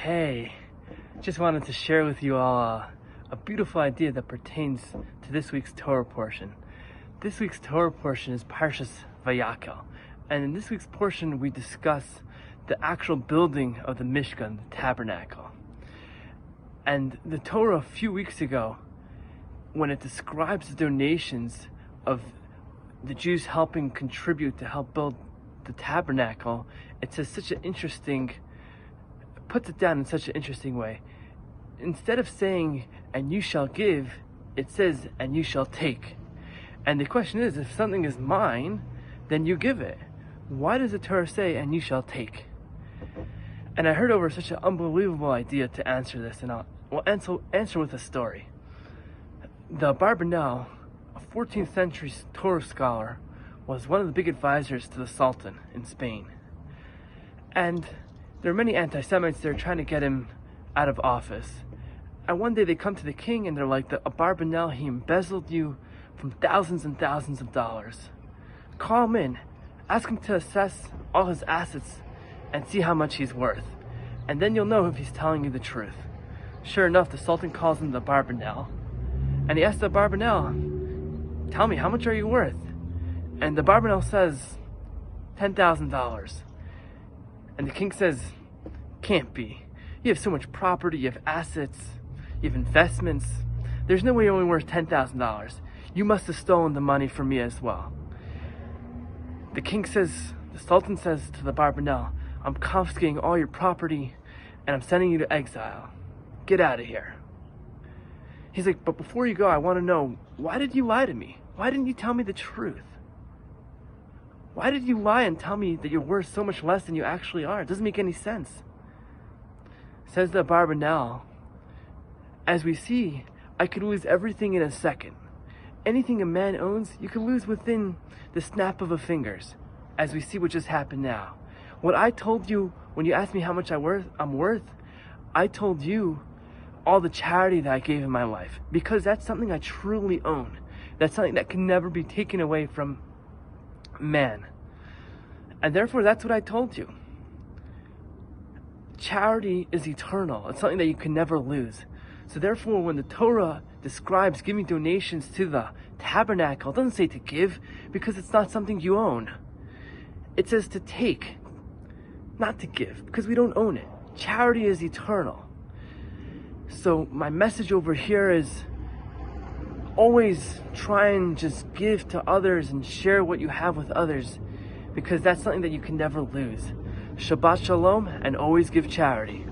Hey, just wanted to share with you all a beautiful idea that pertains to this week's Torah portion. This week's Torah portion is Parshas Vayakhel, and in this week's portion we discuss the actual building of the Mishkan, the tabernacle. And the Torah a few weeks ago, when it describes the donations of the Jews helping contribute to help build the tabernacle, it says puts it down in such an interesting way. Instead of saying, and you shall give, it says, and you shall take. And the question is, if something is mine, then you give it. Why does the Torah say, and you shall take? And I heard over such an unbelievable idea to answer this, and I'll answer with a story. The Barbanel, a 14th century Torah scholar, was one of the big advisors to the Sultan in Spain. And there are many anti-Semites that are trying to get him out of office. And one day they come to the king and they're like, Barbanel, he embezzled you from thousands and thousands of dollars. Call him in, ask him to assess all his assets and see how much he's worth. And then you'll know if he's telling you the truth. Sure enough, the Sultan calls him the Barbanel. And he asks the Barbanel, tell me, how much are you worth? And the Barbanel says, $10,000. And the king says, can't be. You have so much property, you have assets, you have investments. There's no way you're only worth $10,000. You must have stolen the money from me as well. The Sultan says to the Barbanel, I'm confiscating all your property and I'm sending you to exile. Get out of here. He's like, but before you go, I want to know, why did you lie to me? Why didn't you tell me the truth? Why did you lie and tell me that you're worth so much less than you actually are? It doesn't make any sense. Says the Barbanel, as we see, I could lose everything in a second. Anything a man owns, you can lose within the snap of a fingers, as we see what just happened now. What I told you when you asked me how much I'm worth, I told you all the charity that I gave in my life, because that's something I truly own. That's something that can never be taken away from man. And therefore, that's what I told you. Charity is eternal. It's something that you can never lose. So therefore, when the Torah describes giving donations to the tabernacle, it doesn't say to give, because it's not something you own. It says to take, not to give, because we don't own it. Charity is eternal. So my message over here is always try and just give to others and share what you have with others, because that's something that you can never lose. Shabbat Shalom, and always give charity.